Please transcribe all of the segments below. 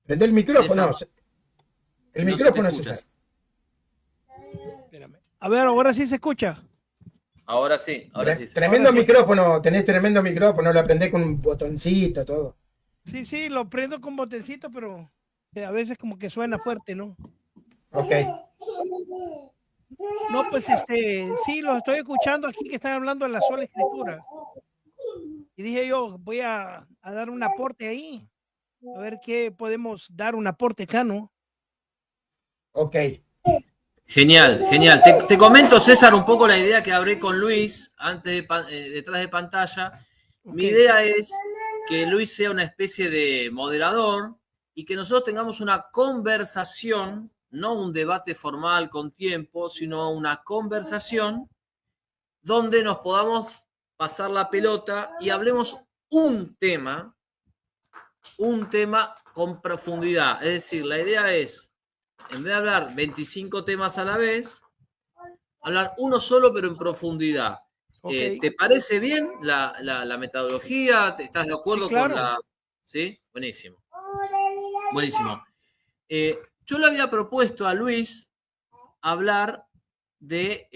Prende el micrófono. César, El no se te micrófono, escucha. César. Espérame. A ver, ahora sí se escucha. Ahora sí, César. Tremendo Ahora sí. micrófono, tenés tremendo micrófono, lo aprendés con un botoncito, todo. Sí, sí, lo prendo con botoncito, pero a veces como que suena fuerte, ¿no? Ok. No, pues sí, lo estoy escuchando aquí que están hablando de la sola escritura. Y dije yo, voy a dar un aporte ahí, a ver qué podemos dar un aporte acá, ¿no? Ok. Genial, genial. Te comento, César, un poco la idea que hablé con Luis antes detrás de pantalla. Mi Ok. idea es que Luis sea una especie de moderador y que nosotros tengamos una conversación, no un debate formal con tiempo, sino una conversación donde nos podamos pasar la pelota y hablemos un tema con profundidad. Es decir, la idea es, en vez de hablar 25 temas a la vez, hablar uno solo pero en profundidad. Ok. ¿Te parece bien la metodología? ¿Estás de Sí, acuerdo con claro. la...? ¿Sí? Buenísimo. Buenísimo. Yo le había propuesto a Luis hablar de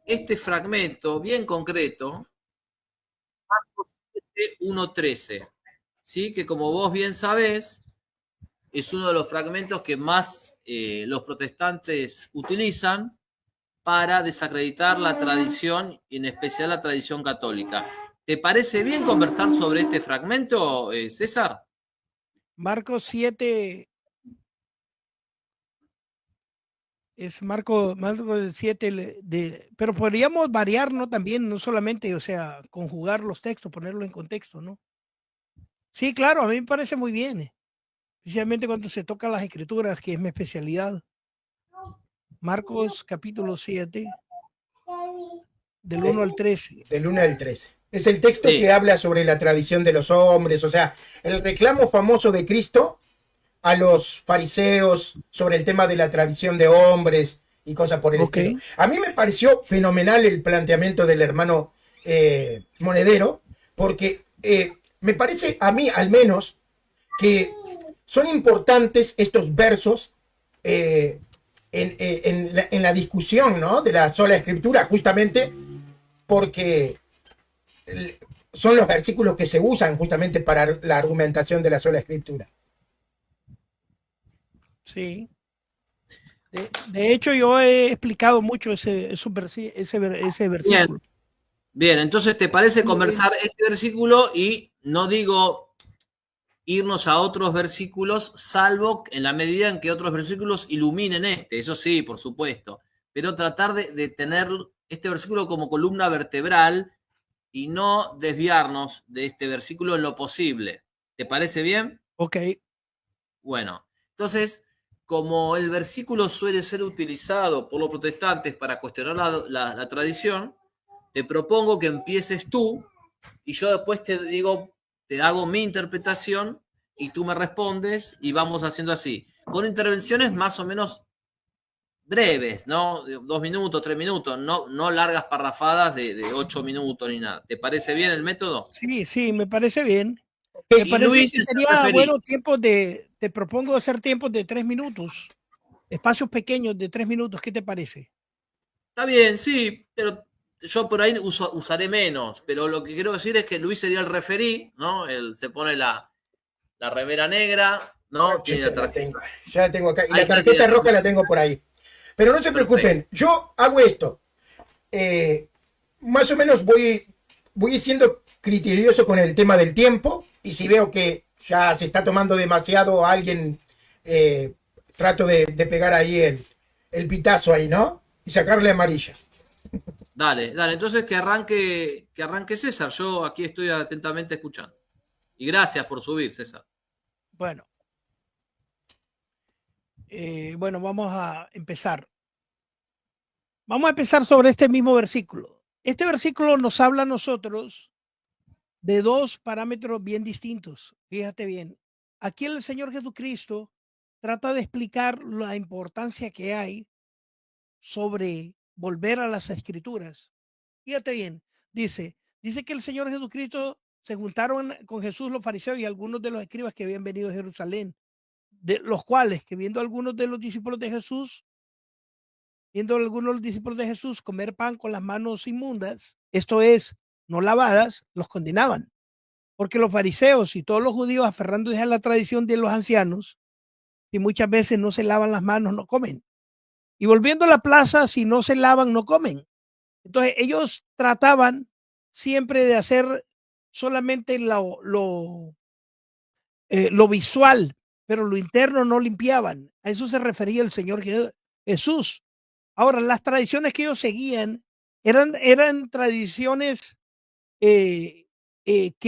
este fragmento bien concreto, Marcos 7:1-13, ¿sí? Que como vos bien sabés, es uno de los fragmentos que más los protestantes utilizan para desacreditar la tradición, y en especial la tradición católica. ¿Te parece bien conversar sobre este fragmento, César? Marcos 7, es Marcos 7, pero podríamos variar, ¿no? También, no solamente, o sea, conjugar los textos, ponerlo en contexto, ¿no? Sí, claro, a mí me parece muy bien, especialmente cuando se tocan las escrituras, que es mi especialidad. Marcos capítulo 7, del 1 al 13. Del 1 al 13. Es el texto Sí. que habla sobre la tradición de los hombres, o sea, el reclamo famoso de Cristo a los fariseos sobre el tema de la tradición de hombres y cosas por el Ok, estilo. A mí me pareció fenomenal el planteamiento del hermano Monedero, porque me parece a mí al menos que son importantes estos versos en la discusión, ¿no?, de la sola escritura, justamente porque son los versículos que se usan justamente para la argumentación de la sola escritura. sí. De hecho, yo he explicado mucho ese Bien, versículo. bien. Entonces, ¿te parece Muy bien. conversar este versículo? Y no digo irnos a otros versículos, salvo en la medida en que otros versículos iluminen este. Eso sí, por supuesto. Pero tratar de tener este versículo como columna vertebral y no desviarnos de este versículo en lo posible. ¿Te parece bien? Ok, Bueno, entonces, como el versículo suele ser utilizado por los protestantes para cuestionar la tradición, te propongo que empieces tú y yo después te digo, te hago mi interpretación y tú me respondes y vamos haciendo así, con intervenciones más o menos breves, ¿no? De 2 minutos, 3 minutos, no largas parrafadas de 8 minutos ni nada. ¿Te parece bien el método? sí, sí, me parece bien. Me Okay. Y parece Luis que es el sería referí. bueno te propongo hacer tiempos de 3 minutos, espacios pequeños de 3 minutos. ¿Qué te parece? Está bien, sí, pero yo por ahí usaré menos. Pero lo que quiero decir es que Luis sería el referí, ¿no? Él se pone la remera negra, ¿no? Tiene la tarjeta. Ya la tengo acá. Y Ahí la ya tiene tarjeta la roja tarjeta. la tengo por ahí. Pero no se Perfecto. preocupen, yo hago esto. Más o menos voy siendo criterioso con el tema del tiempo. Y si veo que ya se está tomando demasiado a alguien, eh, trato de pegar ahí el pitazo ahí, ¿no? Y sacarle amarilla. Dale, dale. Entonces que arranque César. Yo aquí estoy atentamente escuchando. Y gracias por subir, César. Bueno, bueno, vamos a empezar. Vamos a empezar sobre este mismo versículo. Este versículo nos habla a nosotros de dos parámetros bien distintos. Fíjate bien. Aquí el Señor Jesucristo trata de explicar la importancia que hay sobre volver a las escrituras. Fíjate bien, dice que el Señor Jesucristo se juntaron con Jesús los fariseos y algunos de los escribas que habían venido de Jerusalén, de los cuales, que viendo algunos de los discípulos de Jesús, comer pan con las manos inmundas, esto es, no lavadas, los condenaban. Porque los fariseos y todos los judíos, aferrándose a la tradición de los ancianos, si muchas veces no se lavan las manos, no comen. Y volviendo a la plaza, si no se lavan, no comen. Entonces, ellos trataban siempre de hacer solamente lo visual, pero lo interno no limpiaban. A eso se refería el Señor Jesús. Ahora, las tradiciones que ellos seguían eran tradiciones que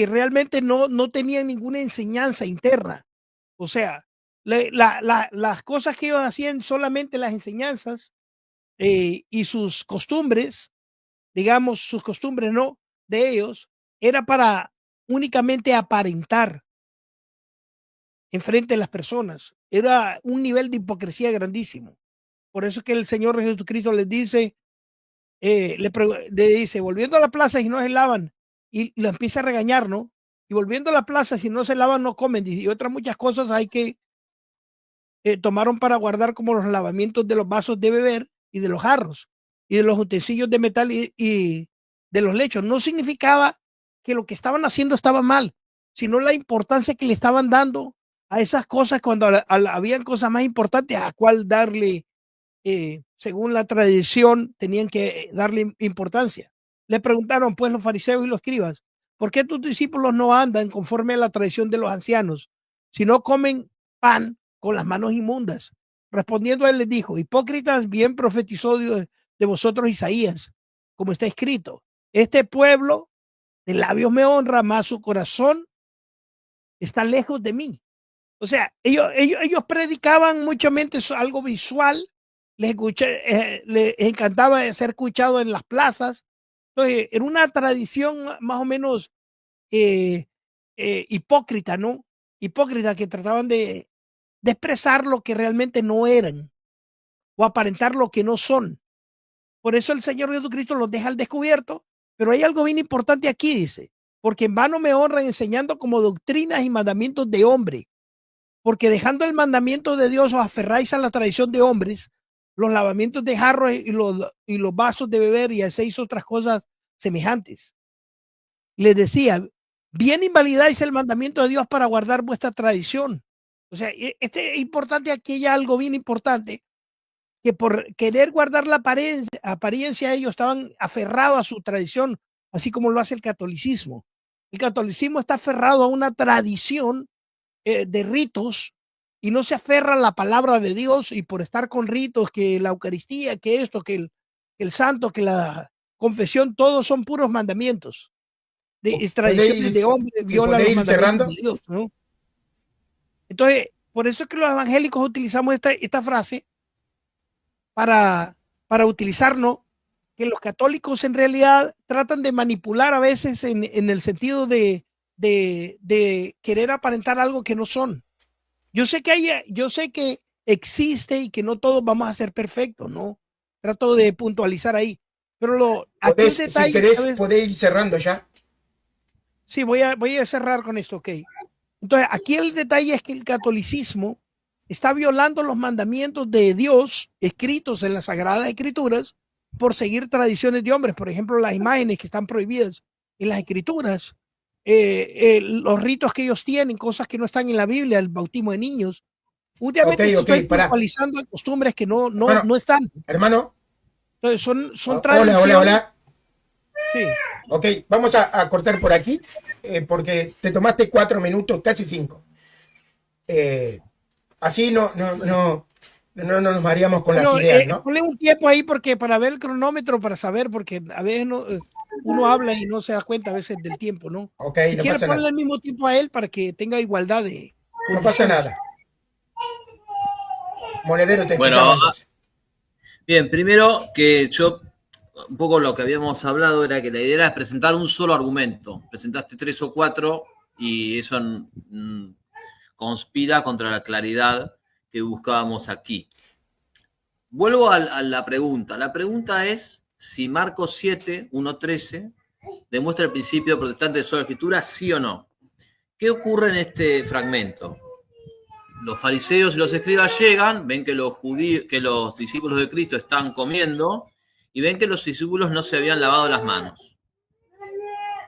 realmente no tenían ninguna enseñanza interna. O sea, las cosas que ellos hacían, solamente las enseñanzas y sus costumbres, digamos, sus costumbres no de ellos, era para únicamente aparentar enfrente de las personas. Era un nivel de hipocresía grandísimo. Por eso es que el Señor Jesucristo les dice, le dice, volviendo a la plaza y no se lavan, y lo empieza a regañar, ¿no? Y volviendo a la plaza, si no se lavan, no comen. Y otras muchas cosas hay que tomaron para guardar, como los lavamientos de los vasos de beber y de los jarros y de los utensilios de metal y de los lechos. No significaba que lo que estaban haciendo estaba mal, sino la importancia que le estaban dando a esas cosas cuando habían cosas más importantes a cuál darle, según la tradición, tenían que darle importancia. Le preguntaron pues los fariseos y los escribas, ¿por qué tus discípulos no andan conforme a la tradición de los ancianos, sino comen pan con las manos inmundas? Respondiendo a él les dijo, hipócritas, bien profetizó de vosotros Isaías, como está escrito, este pueblo de labios me honra, mas su corazón está lejos de mí. O sea, ellos predicaban muchamente algo visual, les encantaba ser escuchado en las plazas. Entonces, era una tradición más o menos hipócrita, ¿no? Hipócrita, que trataban de expresar lo que realmente no eran o aparentar lo que no son. Por eso el Señor Jesucristo los deja al descubierto, pero hay algo bien importante aquí, dice, porque en vano me honran enseñando como doctrinas y mandamientos de hombre, porque dejando el mandamiento de Dios os aferráis a la tradición de hombres, los lavamientos de jarros y los vasos de beber y hacéis otras cosas semejantes. Les decía, bien invalidáis el mandamiento de Dios para guardar vuestra tradición. O sea, es importante, aquí hay algo bien importante, que por querer guardar la apariencia ellos estaban aferrados a su tradición, así como lo hace el catolicismo. El catolicismo está aferrado a una tradición de ritos y no se aferra a la palabra de Dios, y por estar con ritos, que la Eucaristía, que esto, que el santo, que la confesión, todos son puros mandamientos. Tradiciones de hombres, violan los mandamientos de Dios, ¿no? Entonces, por eso es que los evangélicos utilizamos esta frase para utilizarnos, que los católicos en realidad tratan de manipular a veces en el sentido de querer aparentar algo que no son. Yo sé que existe y que no todos vamos a ser perfectos, ¿no? Trato de puntualizar ahí. Pero aquí el detalle, si querés, podés ir cerrando ya. Sí, voy a cerrar con esto, ok. Entonces, aquí el detalle es que el catolicismo está violando los mandamientos de Dios escritos en las Sagradas Escrituras por seguir tradiciones de hombres. Por ejemplo, las imágenes que están prohibidas en las Escrituras, los ritos que ellos tienen, cosas que no están en la Biblia, el bautismo de niños. Últimamente estoy actualizando costumbres que no están. Hermano. Entonces, son tradiciones. Hola. Sí. Ok, vamos a cortar por aquí, porque te tomaste 4 minutos, casi 5. Así no nos mareamos con las ideas, ¿no? Ponle un tiempo ahí, porque para ver el cronómetro, para saber, porque a veces uno habla y no se da cuenta a veces del tiempo, ¿no? Ok, si no quiere ponerle el mismo tiempo a él para que tenga igualdad de... No pasa nada. Monedero, te bueno, escuchamos. Bien, primero que yo, un poco lo que habíamos hablado era que la idea era presentar un solo argumento. Presentaste 3 o 4 y eso conspira contra la claridad que buscábamos aquí. Vuelvo a la pregunta. La pregunta es si Marcos 7, 1-13 demuestra el principio protestante de sola escritura, sí o no. ¿Qué ocurre en este fragmento? Los fariseos y los escribas llegan, ven que los discípulos de Cristo están comiendo y ven que los discípulos no se habían lavado las manos.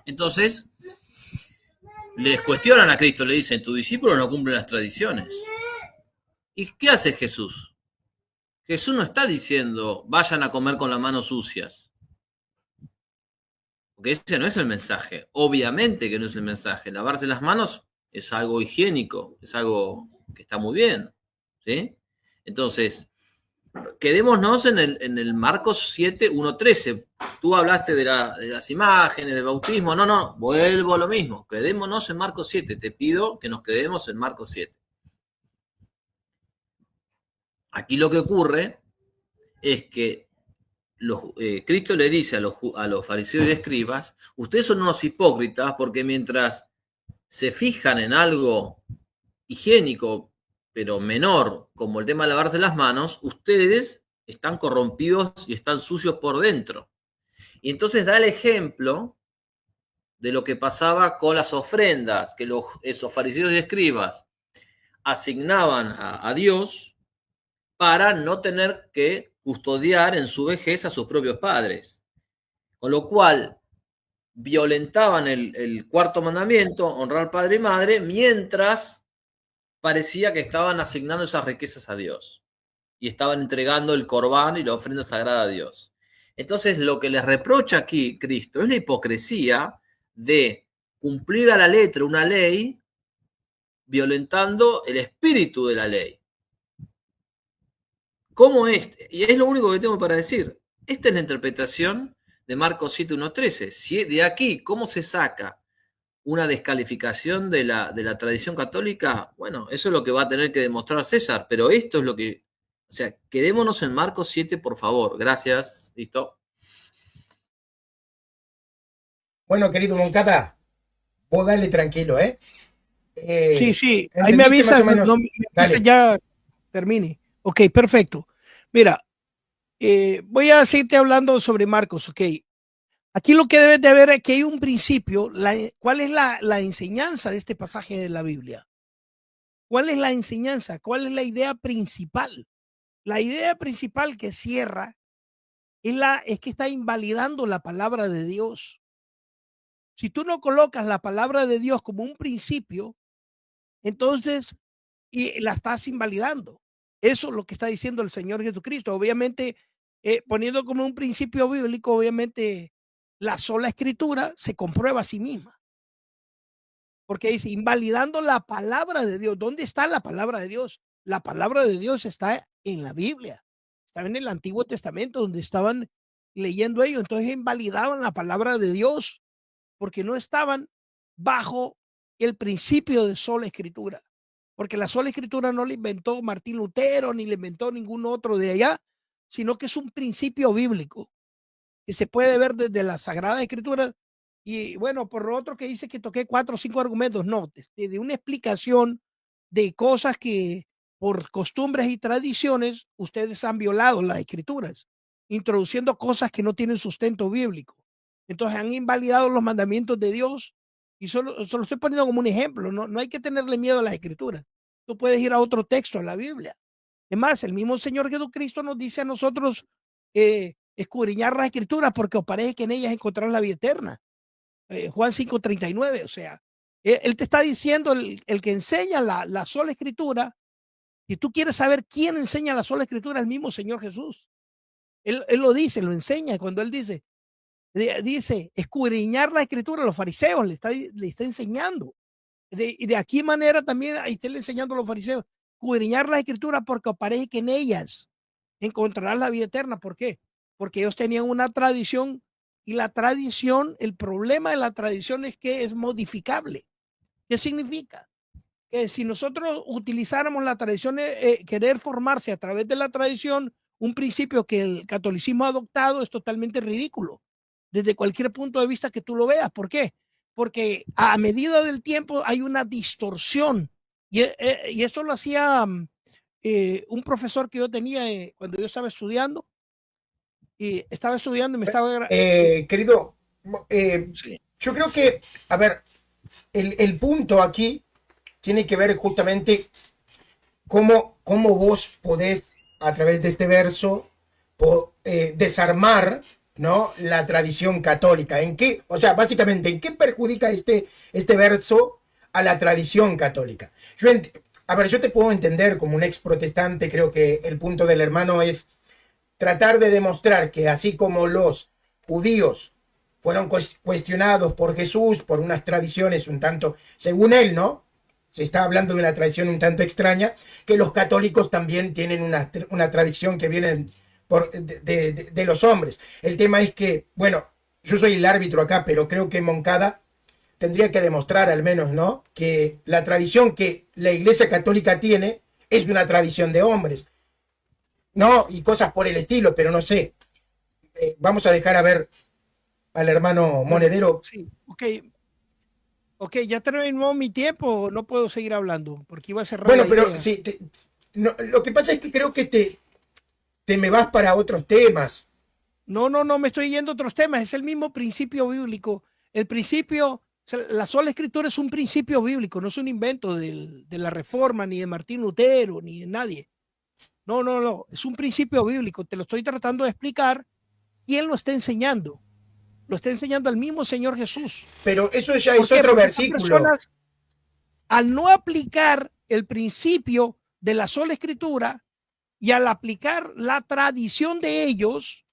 Entonces, les cuestionan a Cristo, le dicen, tus discípulos no cumplen las tradiciones. ¿Y qué hace Jesús? Jesús no está diciendo, vayan a comer con las manos sucias. Porque ese no es el mensaje. Obviamente que no es el mensaje. Lavarse las manos es algo higiénico, es algo que está muy bien. ¿Sí? Entonces, quedémonos en el Marcos 7, 1, 13. Tú hablaste de las imágenes, del bautismo. No, vuelvo a lo mismo. Quedémonos en Marcos 7. Te pido que nos quedemos en Marcos 7. Aquí lo que ocurre es que Cristo le dice a los fariseos y escribas, ustedes son unos hipócritas porque mientras se fijan en algo higiénico, pero menor, como el tema de lavarse las manos, ustedes están corrompidos y están sucios por dentro. Y entonces da el ejemplo de lo que pasaba con las ofrendas que esos fariseos y escribas asignaban a Dios para no tener que custodiar en su vejez a sus propios padres. Con lo cual, violentaban el cuarto mandamiento, honrar padre y madre, mientras parecía que estaban asignando esas riquezas a Dios. Y estaban entregando el corbán y la ofrenda sagrada a Dios. Entonces, lo que les reprocha aquí Cristo es la hipocresía de cumplir a la letra una ley violentando el espíritu de la ley. ¿Cómo es? Y es lo único que tengo para decir. Esta es la interpretación de Marcos 7, 1, 13. Si de aquí, ¿cómo se saca una descalificación de la tradición católica? Bueno, eso es lo que va a tener que demostrar César, pero esto es lo que... O sea, quedémonos en Marcos 7, por favor. Gracias. ¿Listo? Bueno, querido Moncada, vos dale tranquilo, ¿eh? Sí, ahí me avisa, más o menos. no, me avisa ya termine. Ok, perfecto. Mira, voy a seguirte hablando sobre Marcos, ok. Aquí lo que debes de ver es que hay un principio. ¿Cuál es la enseñanza de este pasaje de la Biblia? ¿Cuál es la enseñanza? ¿Cuál es la idea principal? La idea principal que cierra es que está invalidando la palabra de Dios. Si tú no colocas la palabra de Dios como un principio, entonces la estás invalidando. Eso es lo que está diciendo el Señor Jesucristo. Obviamente, poniendo como un principio bíblico, obviamente la sola escritura se comprueba a sí misma. Porque dice, invalidando la palabra de Dios. ¿Dónde está la palabra de Dios? La palabra de Dios está en la Biblia. Estaba en el Antiguo Testamento donde estaban leyendo ellos. Entonces invalidaban la palabra de Dios porque no estaban bajo el principio de sola escritura. Porque la sola escritura no la inventó Martín Lutero ni la inventó ningún otro de allá, sino que es un principio bíblico que se puede ver desde la Sagrada Escritura. Y bueno, por lo otro que dice que toqué 4 o 5 argumentos, no, de una explicación de cosas que por costumbres y tradiciones ustedes han violado las escrituras, introduciendo cosas que no tienen sustento bíblico. Entonces han invalidado los mandamientos de Dios y solo estoy poniendo como un ejemplo, no hay que tenerle miedo a las escrituras. Tú puedes ir a otro texto en la Biblia. Es más, el mismo Señor Jesucristo nos dice a nosotros escudriñar las escrituras porque os parece que en ellas encontrarás la vida eterna. Juan 5:39, o sea, él te está diciendo, el que enseña la sola escritura, si tú quieres saber quién enseña la sola escritura, el mismo Señor Jesús. Él lo dice, lo enseña cuando él dice escudriñar la escritura a los fariseos, le está enseñando. De aquí manera también ahí está enseñando a los fariseos, escudriñar la escritura porque os parece que en ellas encontrarás la vida eterna. ¿Por qué? Porque ellos tenían una tradición y la tradición, el problema de la tradición es que es modificable. ¿Qué significa? Que si nosotros utilizáramos la tradición, querer formarse a través de la tradición, un principio que el catolicismo ha adoptado, es totalmente ridículo, desde cualquier punto de vista que tú lo veas. ¿Por qué? Porque a medida del tiempo hay una distorsión. Y esto lo hacía un profesor que yo tenía cuando yo estaba estudiando. Y estaba estudiando y me estaba... querido, Sí. Yo creo que, a ver, el punto aquí tiene que ver justamente cómo vos podés, a través de este verso, desarmar, ¿no?, la tradición católica. ¿En qué, o sea, básicamente, en qué perjudica este verso a la tradición católica? A ver, yo te puedo entender como un ex protestante, creo que el punto del hermano es tratar de demostrar que así como los judíos fueron cuestionados por Jesús por unas tradiciones un tanto, según él, ¿no? Se está hablando de una tradición un tanto extraña, que los católicos también tienen una tradición que viene de los hombres. El tema es que, bueno, yo soy el árbitro acá, pero creo que Moncada tendría que demostrar al menos, ¿no?, que la tradición que la Iglesia Católica tiene es una tradición de hombres, ¿no? Y cosas por el estilo, pero no sé. Vamos a dejar a ver al hermano Bueno, Monedero. sí, ok, ya terminó mi tiempo, no puedo seguir hablando porque iba a cerrar Bueno, la pero idea. sí, no, lo que pasa es que creo que te me vas para otros temas. No, me estoy yendo a otros temas, es el mismo principio bíblico. El principio, o sea, la sola escritura es un principio bíblico, no es un invento de la Reforma, ni de Martín Lutero, ni de nadie. No, es un principio bíblico, te lo estoy tratando de explicar. ¿Quién lo está enseñando? Lo está enseñando el mismo Señor Jesús. Pero eso ya ¿Por es qué? otro Porque estas versículo. personas, al no aplicar el principio de la sola escritura y al aplicar la tradición de ellos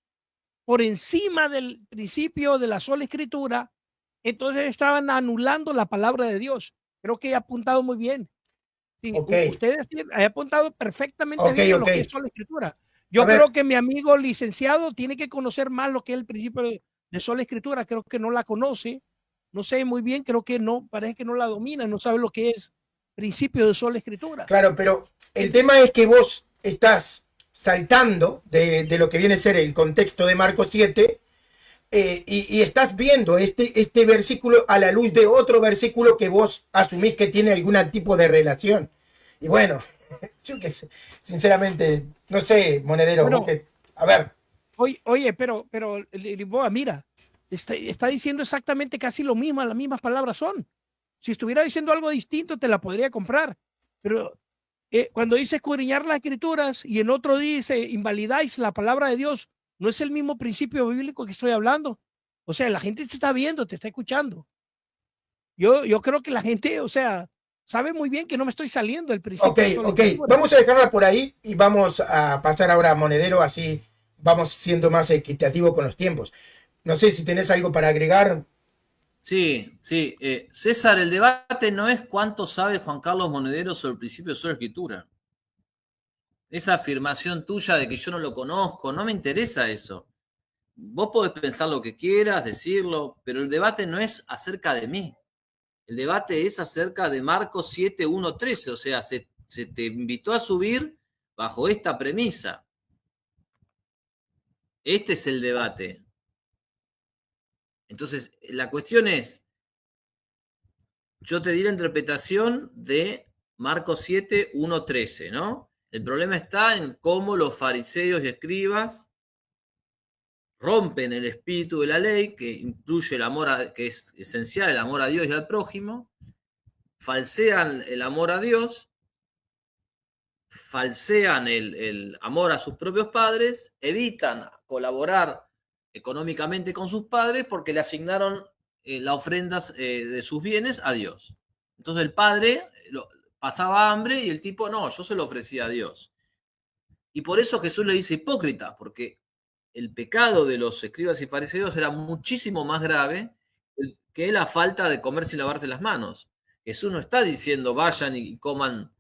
por encima del principio de la sola escritura, entonces estaban anulando la palabra de Dios. Creo que he apuntado muy bien. Sí, Ok, ustedes han apuntado perfectamente ok, bien a ok. lo que es sola escritura. A Yo creo ver, que mi amigo licenciado tiene que conocer más lo que es el principio de sola escritura. Creo que no la conoce. No sé muy bien, creo que no, parece que no la domina, no sabe lo que es principio de sola escritura. claro, pero el tema es que vos estás saltando de lo que viene a ser el contexto de Marcos 7, y estás viendo este versículo a la luz de otro versículo que vos asumís que tiene algún tipo de relación. Y bueno, yo que sé, sinceramente, no sé, Monedero, vos Bueno, que, a ver, oye, pero Lisboa, mira, está diciendo exactamente casi lo mismo, las mismas palabras son. Si estuviera diciendo algo distinto, te la podría comprar. Pero cuando dice escudriñar las escrituras y en otro dice invalidáis la palabra de Dios, no es el mismo principio bíblico que estoy hablando. O sea, la gente te está viendo, te está escuchando. Yo creo que la gente, o sea, sabe muy bien que no me estoy saliendo del ok, principio de sola ok, escritura. vamos a dejarla por ahí y vamos a pasar ahora a Monedero, así vamos siendo más equitativo con los tiempos. No sé si tenés algo para agregar. Sí, sí. César, el debate no es cuánto sabe Juan Carlos Monedero sobre el principio de sola escritura. Esa afirmación tuya de que yo no lo conozco, no me interesa eso. Vos podés pensar lo que quieras, decirlo, pero el debate no es acerca de mí. El debate es acerca de Marcos 7, 1, 13. O sea, se te invitó a subir bajo esta premisa. Este es el debate. Entonces, la cuestión es, yo te di la interpretación de Marcos 7, 1, 13, ¿no? El problema está en cómo los fariseos y escribas rompen el espíritu de la ley, que incluye el amor, que es esencial, el amor a Dios y al prójimo, falsean el amor a Dios, falsean el amor a sus propios padres, evitan colaborar económicamente con sus padres porque le asignaron las ofrendas de sus bienes a Dios. Entonces el padre pasaba hambre y el tipo no, yo se lo ofrecía a Dios. Y por eso Jesús le dice hipócrita, porque el pecado de los escribas y fariseos era muchísimo más grave que la falta de comer sin lavarse las manos. Jesús no está diciendo vayan y coman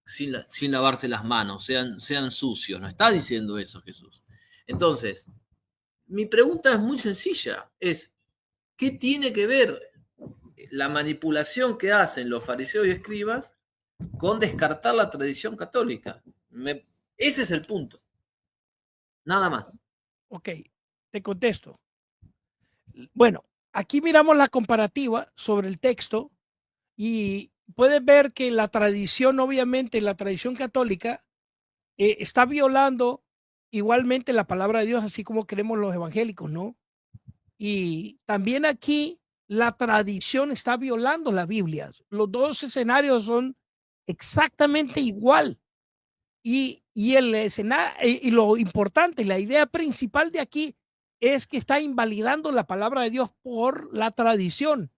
sin lavarse las manos, sean sucios. No está diciendo eso Jesús. Entonces, mi pregunta es muy sencilla. ¿Qué tiene que ver la manipulación que hacen los fariseos y escribas con descartar la tradición católica? Ese es el punto. Nada más. Ok, te contesto. Bueno, aquí miramos la comparativa sobre el texto y puedes ver que la tradición, obviamente, la tradición católica está violando igualmente la palabra de Dios, así como creemos los evangélicos, ¿no? Y también aquí la tradición está violando la Biblia. Los dos escenarios son exactamente igual. Y el escenario, y lo importante, la idea principal de aquí es que está invalidando la palabra de Dios por la tradición.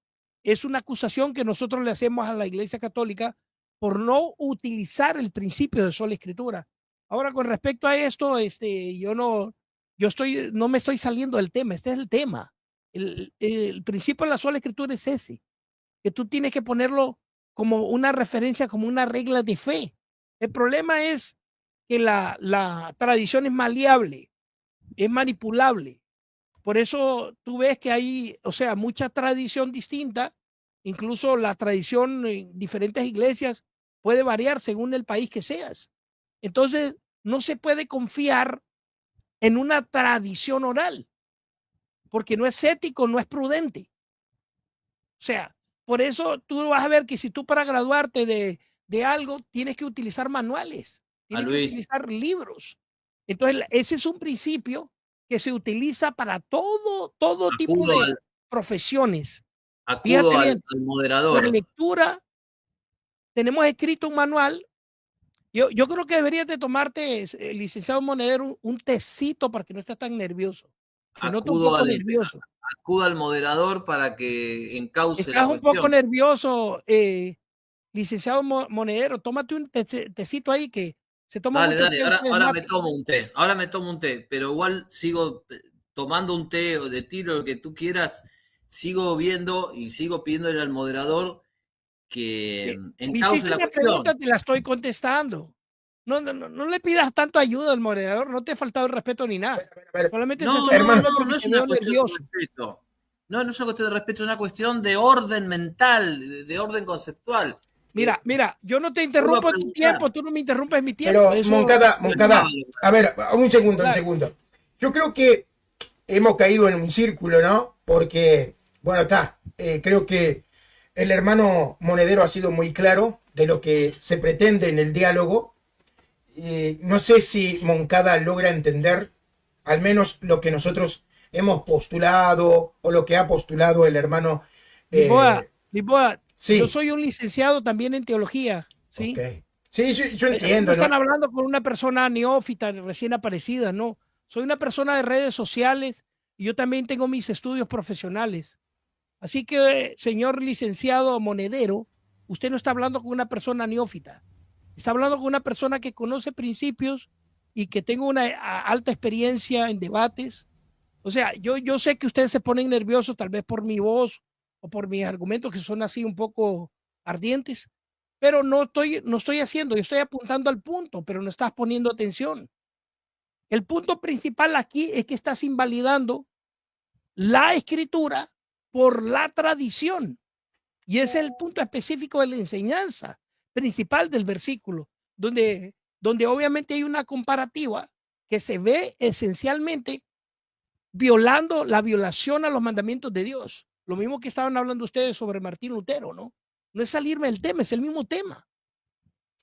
Es una acusación que nosotros le hacemos a la Iglesia Católica por no utilizar el principio de sola escritura. Ahora, con respecto a esto, no me estoy saliendo del tema. Este es el tema. El principio de la sola escritura es ese, que tú tienes que ponerlo como una referencia, como una regla de fe. El problema es que la tradición es maleable, es manipulable. Por eso tú ves que hay, o sea, mucha tradición distinta, incluso la tradición en diferentes iglesias puede variar según el país que seas. Entonces, no se puede confiar en una tradición oral, porque no es ético, no es prudente. O sea, por eso tú vas a ver que si tú para graduarte de algo tienes que utilizar manuales, A tienes que Luis, utilizar libros. Entonces, ese es un principio que se utiliza para todo tipo acudo de al, profesiones. acudo Fíjate al, bien, al por moderador. lectura tenemos escrito un manual. Yo creo que deberías de tomarte, licenciado Monedero, un tecito para que no estés tan nervioso. Se nota un Acudo poco al, nervioso. acudo al moderador para que encauce la Estás un poco cuestión. nervioso, licenciado Monedero. Tómate un tecito ahí que se toma Dale, mucho dale, tiempo de ahora me mate. tomo un té, ahora me tomo un té, pero igual sigo tomando un té o de tiro, lo que tú quieras, sigo viendo y sigo pidiéndole al moderador que Me encauce hiciste la una pregunta, cuestión. te la estoy contestando. No le pidas tanto ayuda al moderador, no te ha faltado el respeto ni nada. A ver, Solamente te No, estoy no, hermano, diciendo no, porque no es te una veo cuestión de nervioso. respeto. No, no es una cuestión de respeto, es una cuestión de orden mental, de orden conceptual. Mira, yo no te Vuelvo a interrumpo tu preguntar. tiempo, tú no me interrumpes mi tiempo. pero Eso Moncada, No estaba Moncada, a logrando. ver, un segundo, un Dale. segundo. Yo creo que hemos caído en un círculo, ¿no? Porque, bueno, está, creo que el hermano Monedero ha sido muy claro de lo que se pretende en el diálogo. No sé si Moncada logra entender al menos lo que nosotros hemos postulado o lo que ha postulado el hermano. Lisboa, eh, yo sí, soy un licenciado también en teología, ok. ¿sí? Sí, yo Aquí no entiendo, ¿no? están hablando con una persona neófita, recién aparecida, no. Soy una persona de redes sociales y yo también tengo mis estudios profesionales. Así que, señor licenciado Monedero, usted no está hablando con una persona neófita. Está hablando con una persona que conoce principios y que tengo una alta experiencia en debates. O sea, yo sé que ustedes se ponen nerviosos tal vez por mi voz o por mis argumentos que son así un poco ardientes, pero no estoy haciendo, yo estoy apuntando al punto, pero no estás poniendo atención. El punto principal aquí es que estás invalidando la escritura por la tradición. Y ese es el punto específico de la enseñanza principal del versículo, donde obviamente hay una comparativa que se ve esencialmente violando la violación a los mandamientos de Dios. Lo mismo que estaban hablando ustedes sobre Martín Lutero, ¿no? No es salirme del tema, es el mismo tema.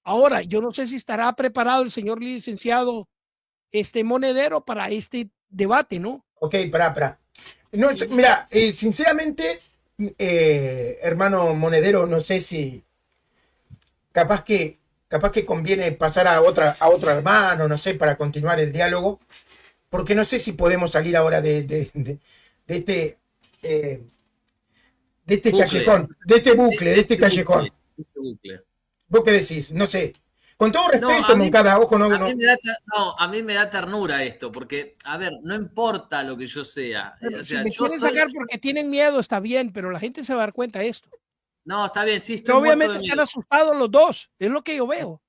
Ahora, yo no sé si estará preparado el señor licenciado Monedero para este debate, ¿no? Ok, para. No, mira, sinceramente, hermano Monedero, no sé si capaz que, capaz que conviene pasar a otro hermano, no sé, para continuar el diálogo, porque no sé si podemos salir ahora eh, de este Bucle, callejón, de este este bucle, callejón. este bucle. ¿Vos qué decís? No sé. Con todo No, respeto, Moncada, ojo, no, a mí no. me da, no, a mí me da ternura esto, porque, a ver, no importa lo que yo sea, Bueno, o si sea, me yo quieren soy, sacar porque tienen miedo, está bien, pero la gente se va a dar cuenta de esto. no, está bien, sí, estoy Pero muerto obviamente de están miedo, asustados los dos, es lo que yo veo.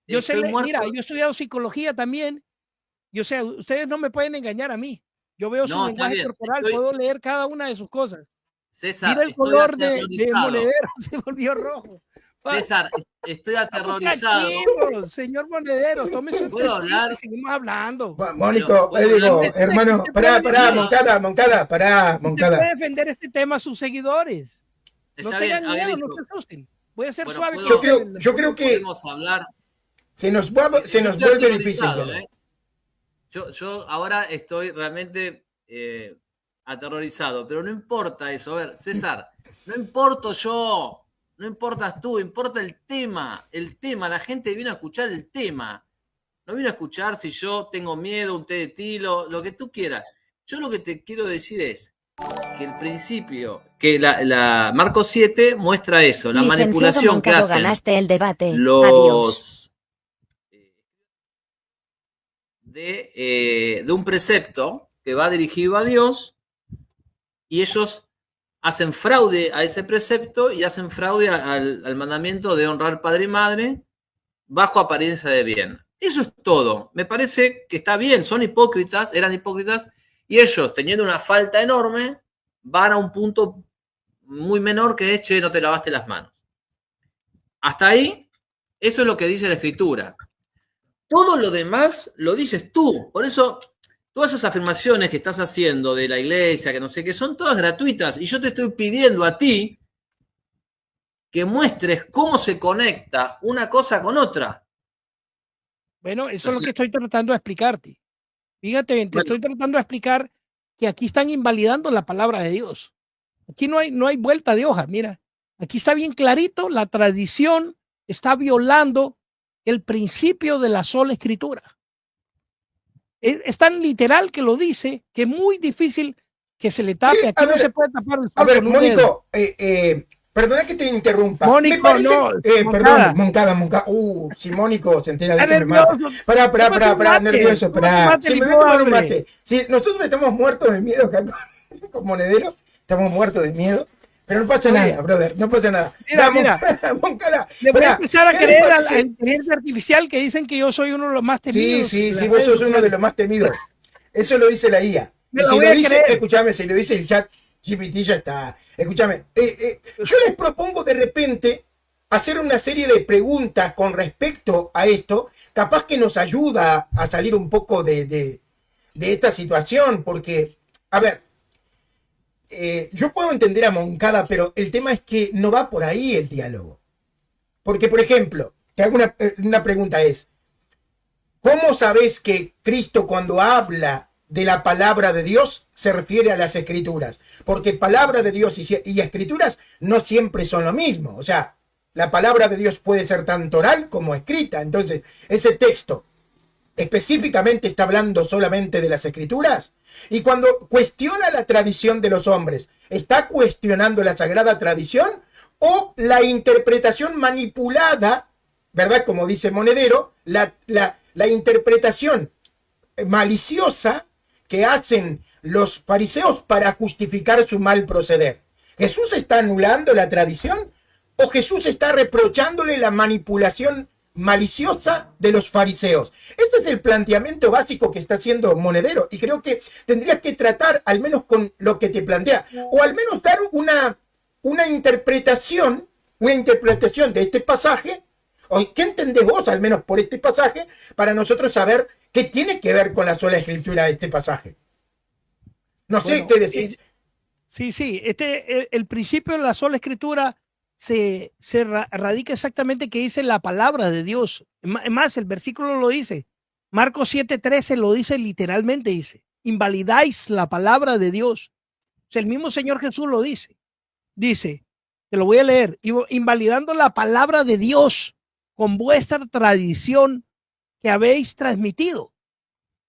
Yo sé, estoy mira, muerto, yo he estudiado psicología también. Yo sé, ustedes no me pueden engañar a mí. Yo veo su no, está lenguaje bien, corporal, puedo leer cada una de sus cosas. César, Mira el estoy color de aterrorizado, Monedero, se volvió rojo. César, estoy Estamos aterrorizado, tranquilos, señor Monedero, tómese un ¿puedo tecito y hablar? seguimos hablando. Mónico, ¿Puedo hablar, digo, César? Recuerde que hermano, usted puede defender, ¿Puedo? Moncada, usted puede Moncada. defender este tema a sus seguidores. No Está bien, tengan a ver, miedo, no hijo, se asusten. Voy a ser bueno, suave con ustedes. Yo creo que podemos hablar, se yo nos estoy vuelve difícil el aterrorizado, diálogo. Yo ahora estoy realmente aterrorizado, pero no importa eso. A ver, César, no importo yo, no importas tú, importa el tema, la gente viene a escuchar el tema, no viene a escuchar si yo tengo miedo, un té de tilo, lo que tú quieras. Yo lo que te quiero decir es que el principio, que la Marcos 7 muestra eso, la Licenciado manipulación que Moncado, hacen ganaste el debate. Adiós. los de un precepto que va dirigido a Dios, y ellos hacen fraude a ese precepto y hacen fraude al mandamiento de honrar padre y madre bajo apariencia de bien. Eso es todo. Me parece que está bien, son hipócritas, eran hipócritas, y ellos, teniendo una falta enorme, van a un punto muy menor que es, che, no te lavaste las manos. Hasta ahí, eso es lo que dice la Escritura. Todo lo demás lo dices tú. Por eso, todas esas afirmaciones que estás haciendo de la iglesia, que no sé qué, son todas gratuitas. Y yo te estoy pidiendo a ti que muestres cómo se conecta una cosa con otra. Bueno, eso es lo que estoy tratando de explicarte. Fíjate bien, te estoy tratando de explicar que aquí están invalidando la palabra de Dios. Aquí no hay vuelta de hoja. Mira, aquí está bien clarito, la tradición está violando el principio de la sola escritura. Es tan literal que lo dice, que es muy difícil que se le tape. Aquí no se puede tapar el sol. A ver, con un Mónico, perdona que te interrumpa. Mónico, me parece, no, perdón, Moncada. Si Mónico se entera de esto me mata. Pará, nervioso, pará. Sí, me voy a tomar un mate. Sí, nosotros estamos muertos de miedo acá con Monedero, estamos muertos de miedo. Pero no pasa nada, brother, no pasa nada. Mira, Moncada, le voy a empezar a creer a la inteligencia artificial que dicen que yo soy uno de los más temidos. Sí, vos sos uno de los más temidos. Eso lo dice la IA. Y si lo dice, escúchame, si lo dice el chat GPT ya está. Escúchame, yo les propongo de repente hacer una serie de preguntas con respecto a esto, capaz que nos ayuda a salir un poco de esta situación, porque, a ver, yo puedo entender a Moncada, pero el tema es que no va por ahí el diálogo. Porque, por ejemplo, te hago una pregunta es, ¿cómo sabes que Cristo cuando habla de la palabra de Dios se refiere a las escrituras? Porque palabra de Dios y escrituras no siempre son lo mismo. O sea, la palabra de Dios puede ser tanto oral como escrita. Entonces, ese texto específicamente está hablando solamente de las escrituras. Y cuando cuestiona la tradición de los hombres, ¿está cuestionando la sagrada tradición o la interpretación manipulada, verdad? Como dice Monedero, la interpretación maliciosa que hacen los fariseos para justificar su mal proceder. ¿Jesús está anulando la tradición o Jesús está reprochándole la manipulación maliciosa de los fariseos? Este es el planteamiento básico que está haciendo Monedero y creo que tendrías que tratar al menos con lo que te plantea o al menos dar una interpretación de este pasaje. ¿Qué entendés vos al menos por este pasaje para nosotros saber qué tiene que ver con la sola escritura de este pasaje? No sé qué decir. Sí, el principio de la sola escritura se radica exactamente que dice la palabra de Dios. Más, el versículo lo dice. Marcos 7:13 lo dice literalmente, dice, invalidáis la palabra de Dios. O sea, el mismo Señor Jesús lo dice. Dice, te lo voy a leer, invalidando la palabra de Dios con vuestra tradición que habéis transmitido.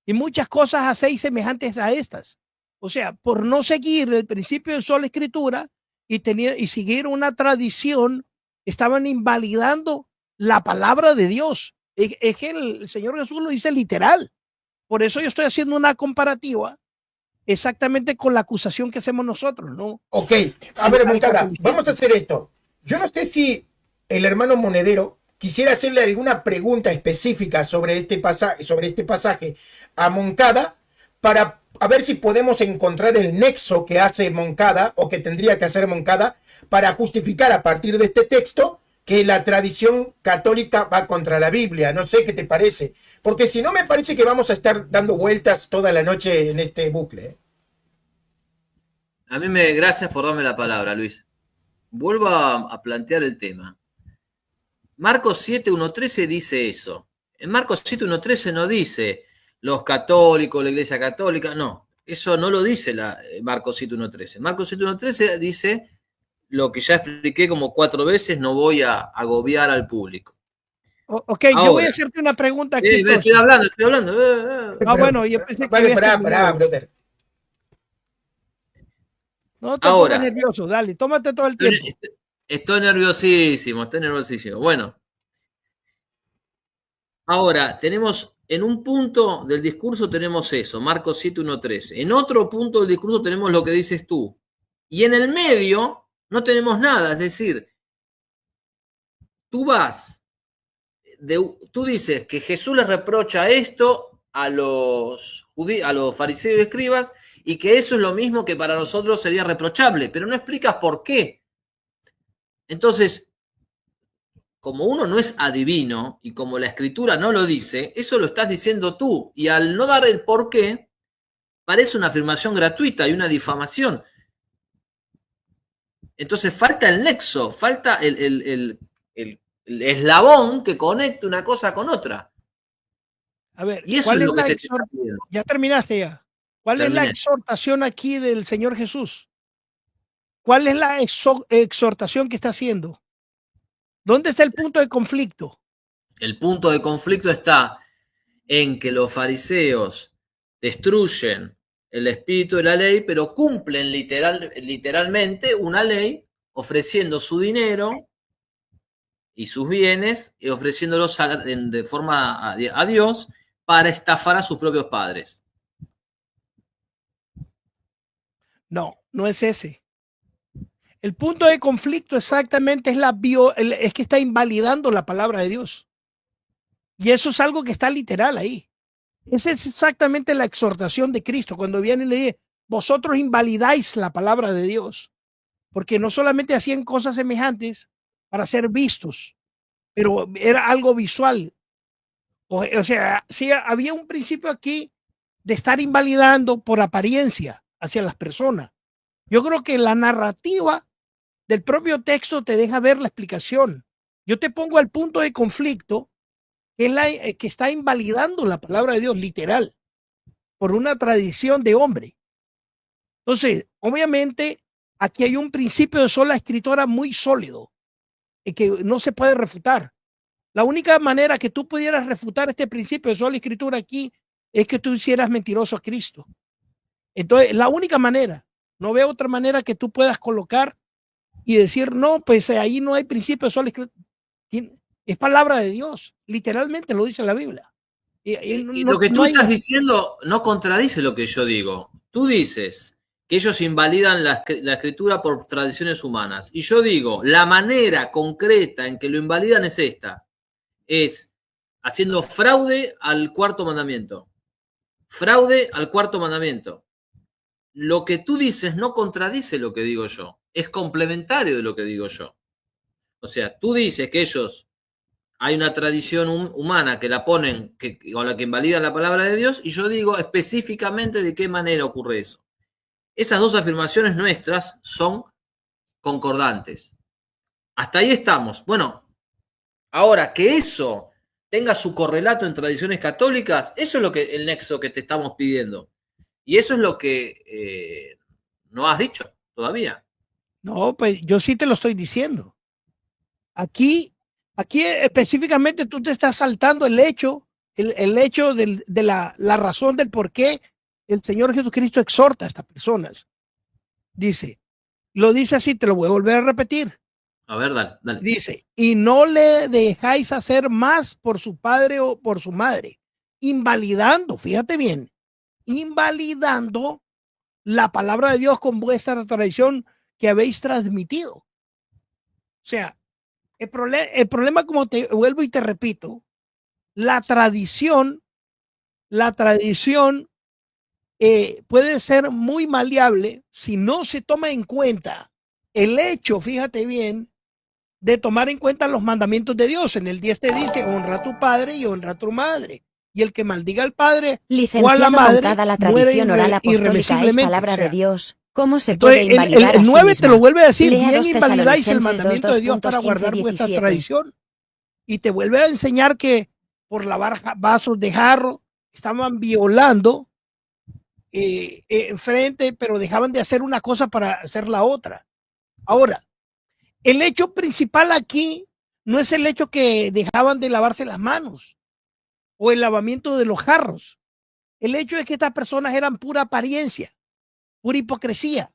Y muchas cosas hacéis semejantes a estas. O sea, por no seguir el principio de sola escritura y seguir una tradición, estaban invalidando la palabra de Dios. Es que el Señor Jesús lo dice literal. Por eso yo estoy haciendo una comparativa exactamente con la acusación que hacemos nosotros, ¿no? Ok, a ver, Moncada, vamos a hacer esto. Yo no sé si el hermano Monedero quisiera hacerle alguna pregunta específica sobre este pasaje a Moncada para a ver si podemos encontrar el nexo que hace Moncada o que tendría que hacer Moncada para justificar a partir de este texto que la tradición católica va contra la Biblia. No sé qué te parece, porque si no me parece que vamos a estar dando vueltas toda la noche en este bucle. Gracias por darme la palabra, Luis. Vuelvo a plantear el tema. Marcos 7:1-13 dice eso. En Marcos 7:1-13 no dice los católicos, la iglesia católica, no. Eso no lo dice Marcos 7.1.13. Marcos 7.1.13 dice lo que ya expliqué como 4 veces, no voy a agobiar al público. Ok, yo voy a hacerte una pregunta aquí. Estoy hablando. Bueno, yo pensé que vale, habías terminado. brother. No te pongas nervioso, dale, tómate todo el tiempo. Estoy nerviosísimo. Bueno. Ahora, tenemos en un punto del discurso tenemos eso, Marcos 7.1.13. En otro punto del discurso tenemos lo que dices tú. Y en el medio no tenemos nada, es decir, tú dices que Jesús les reprocha esto a los fariseos y escribas y que eso es lo mismo que para nosotros sería reprochable, pero no explicas por qué. Entonces, como uno no es adivino y como la escritura no lo dice, eso lo estás diciendo tú. Y al no dar el por qué, parece una afirmación gratuita y una difamación. Entonces falta el nexo, falta el eslabón que conecte una cosa con otra. A ver, y eso es lo que se está pidiendo. Ya terminaste ya. ¿Cuál es la exhortación aquí del Señor Jesús? ¿Cuál es la exhortación que está haciendo? ¿Dónde está el punto de conflicto? El punto de conflicto está en que los fariseos destruyen el espíritu de la ley, pero cumplen literalmente una ley ofreciendo su dinero y sus bienes y ofreciéndolos de forma a Dios para estafar a sus propios padres. No, no es ese. El punto de conflicto exactamente es que está invalidando la palabra de Dios. Y eso es algo que está literal ahí. Esa es exactamente la exhortación de Cristo. Cuando viene y le dice, vosotros invalidáis la palabra de Dios. Porque no solamente hacían cosas semejantes para ser vistos, pero era algo visual. O sea, sí, había un principio aquí de estar invalidando por apariencia hacia las personas. Yo creo que la narrativa del propio texto te deja ver la explicación. Yo te pongo al punto de conflicto que es que está invalidando la palabra de Dios literal por una tradición de hombre. Entonces, obviamente, aquí hay un principio de sola escritora muy sólido y que no se puede refutar. La única manera que tú pudieras refutar este principio de sola escritura aquí es que tú hicieras mentiroso a Cristo. Entonces, la única manera, no veo otra manera que tú puedas colocar y decir, no, pues ahí no hay principio de sola escritura. Es palabra de Dios, literalmente lo dice la Biblia. Y lo que tú estás diciendo no contradice lo que yo digo. Tú dices que ellos invalidan la escritura por tradiciones humanas. Y yo digo, la manera concreta en que lo invalidan es esta. Es haciendo fraude al cuarto mandamiento. Fraude al cuarto mandamiento. Lo que tú dices no contradice lo que digo yo. Es complementario de lo que digo yo. O sea, tú dices que ellos... Hay una tradición humana que la ponen, con la que invalidan la palabra de Dios, y yo digo específicamente de qué manera ocurre eso. Esas dos afirmaciones nuestras son concordantes. Hasta ahí estamos. Bueno, ahora que eso tenga su correlato en tradiciones católicas, eso es el nexo que te estamos pidiendo. Y eso es lo que no has dicho todavía. No, pues yo sí te lo estoy diciendo. Aquí específicamente tú te estás saltando el hecho de la razón del por qué el Señor Jesucristo exhorta a estas personas. Lo dice así, te lo voy a volver a repetir. A ver, dale. Dice, y no le dejáis hacer más por su padre o por su madre, invalidando, fíjate bien, invalidando la palabra de Dios con vuestra tradición que habéis transmitido. O sea, el problema, como te vuelvo y te repito, la tradición puede ser muy maleable si no se toma en cuenta el hecho, fíjate bien, de tomar en cuenta los mandamientos de Dios. En el 10 te dice, honra a tu padre y honra a tu madre. Y el que maldiga al padre o a la madre, la tradición oral apostólica es palabra de Dios. ¿Cómo se puede invalidar el 9 a sí te lo vuelve a decir, Lea bien 2 invalidáis el mandamiento 2, de Dios para 15, guardar 17. vuestra tradición. Y te vuelve a enseñar que por lavar vasos de jarro estaban violando enfrente, pero dejaban de hacer una cosa para hacer la otra. Ahora, el hecho principal aquí no es el hecho que dejaban de lavarse las manos o el lavamiento de los jarros. El hecho es que estas personas eran pura apariencia, pura hipocresía.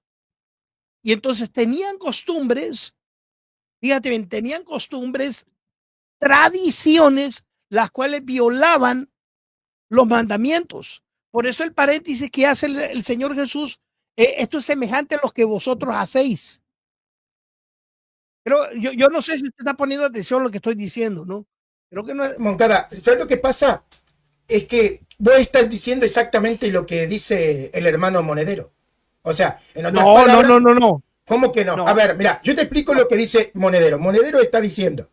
Y entonces tenían costumbres, fíjate bien, tenían costumbres, tradiciones, las cuales violaban los mandamientos. Por eso el paréntesis que hace el Señor Jesús, esto es semejante a lo que vosotros hacéis. Pero yo no sé si usted está poniendo atención a lo que estoy diciendo, ¿no? Creo que no es... Moncada, ¿sabes lo que pasa? Es que vos estás diciendo exactamente lo que dice el hermano Monedero. O sea, en otras palabras... No. ¿Cómo que no? No. A ver, mira, yo te explico lo que dice Monedero. Monedero está diciendo...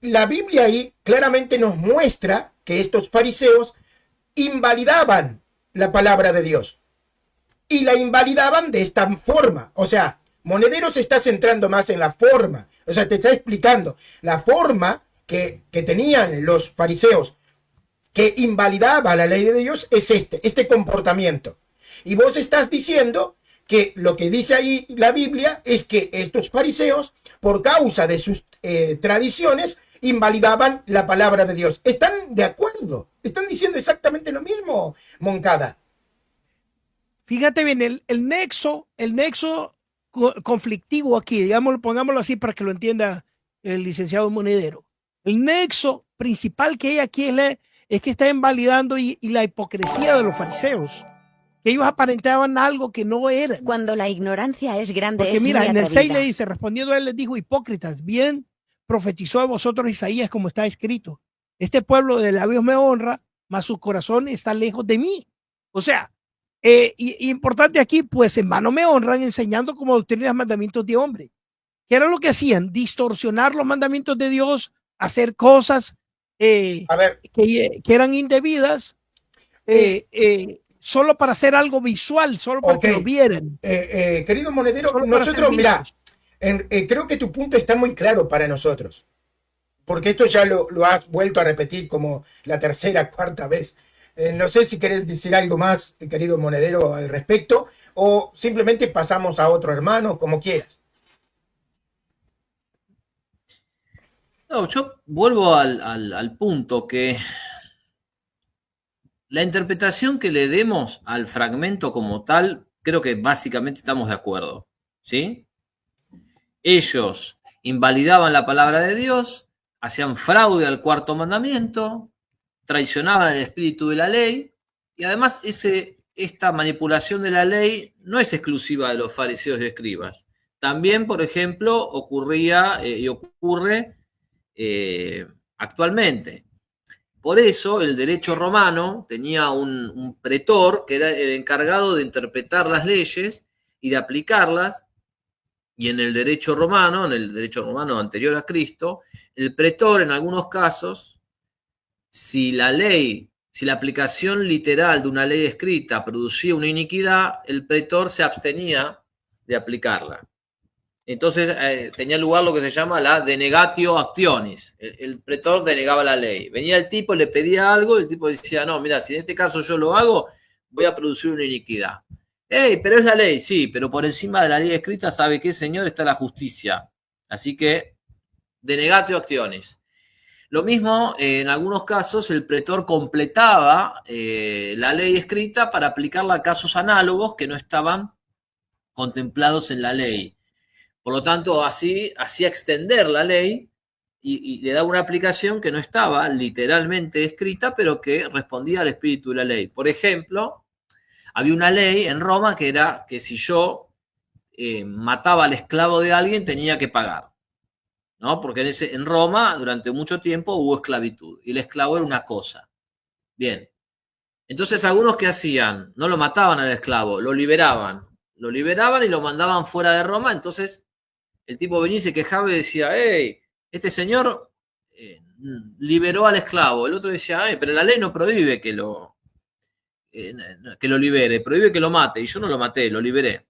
la Biblia ahí claramente nos muestra que estos fariseos invalidaban la palabra de Dios. Y la invalidaban de esta forma. O sea, Monedero se está centrando más en la forma. O sea, te está explicando la forma que tenían los fariseos que invalidaba la ley de Dios es este comportamiento. Y vos estás diciendo que lo que dice ahí la Biblia es que estos fariseos, por causa de sus tradiciones, invalidaban la palabra de Dios. ¿Están de acuerdo? ¿Están diciendo exactamente lo mismo, Moncada? Fíjate bien, el nexo conflictivo aquí, digámoslo, pongámoslo así para que lo entienda el licenciado Monedero. El nexo principal que hay aquí es que está invalidando y la hipocresía de los fariseos, que ellos aparentaban algo que no eran. Cuando la ignorancia es grande. Porque es mira, muy en el atrevida. 6 le dice, respondiendo a él les dijo, hipócritas, bien profetizó a vosotros Isaías como está escrito. Este pueblo de labios me honra, mas su corazón está lejos de mí. O sea, importante aquí, pues en vano me honran enseñando como doctrinas mandamientos de hombre. ¿Qué era lo que hacían? Distorsionar los mandamientos de Dios, hacer cosas que eran indebidas, solo para hacer algo visual, solo para que lo vieran. Querido Monedero, nosotros, mira, creo que tu punto está muy claro para nosotros, porque esto ya lo has vuelto a repetir como la tercera, cuarta vez. No sé si querés decir algo más, querido Monedero, al respecto, o simplemente pasamos a otro hermano, como quieras. No, yo vuelvo al punto que la interpretación que le demos al fragmento como tal, creo que básicamente estamos de acuerdo, ¿sí? Ellos invalidaban la palabra de Dios, hacían fraude al cuarto mandamiento, traicionaban el espíritu de la ley, y además esta manipulación de la ley no es exclusiva de los fariseos y escribas. También, por ejemplo, ocurría y ocurre actualmente. Por eso el derecho romano tenía un pretor que era el encargado de interpretar las leyes y de aplicarlas, y en el derecho romano anterior a Cristo, el pretor en algunos casos, si la aplicación literal de una ley escrita producía una iniquidad, el pretor se abstenía de aplicarla. Entonces tenía lugar lo que se llama la denegatio actionis. El pretor denegaba la ley. Venía el tipo, le pedía algo, el tipo decía, no, mira, si en este caso yo lo hago, voy a producir una iniquidad. Pero es la ley, sí, pero por encima de la ley escrita, ¿sabe qué, señor? Está la justicia. Así que, denegatio actionis. Lo mismo, en algunos casos, el pretor completaba la ley escrita para aplicarla a casos análogos que no estaban contemplados en la ley. Por lo tanto, así hacía extender la ley y le daba una aplicación que no estaba literalmente escrita, pero que respondía al espíritu de la ley. Por ejemplo, había una ley en Roma que era que si yo mataba al esclavo de alguien tenía que pagar, ¿no? Porque en Roma durante mucho tiempo hubo esclavitud y el esclavo era una cosa. Bien. Entonces, algunos que hacían, no lo mataban al esclavo, lo liberaban y lo mandaban fuera de Roma. Entonces el tipo venía y se quejaba y decía, hey, este señor liberó al esclavo. El otro decía, pero la ley no prohíbe que lo libere, prohíbe que lo mate, y yo no lo maté, lo liberé.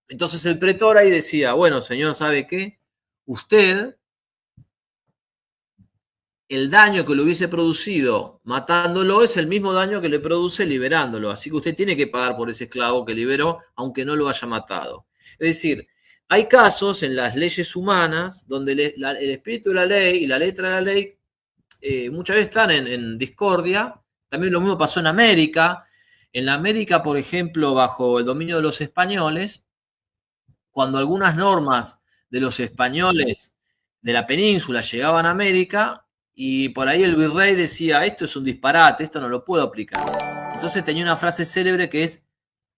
Entonces el pretor ahí decía, bueno, señor, ¿sabe qué? Usted el daño que le hubiese producido matándolo es el mismo daño que le produce liberándolo. Así que usted tiene que pagar por ese esclavo que liberó, aunque no lo haya matado. Es decir, hay casos en las leyes humanas donde el espíritu de la ley y la letra de la ley muchas veces están en discordia. También lo mismo pasó en América. En la América, por ejemplo, bajo el dominio de los españoles, cuando algunas normas de los españoles de la península llegaban a América, y por ahí el virrey decía, esto es un disparate, esto no lo puedo aplicar. Entonces tenía una frase célebre que es,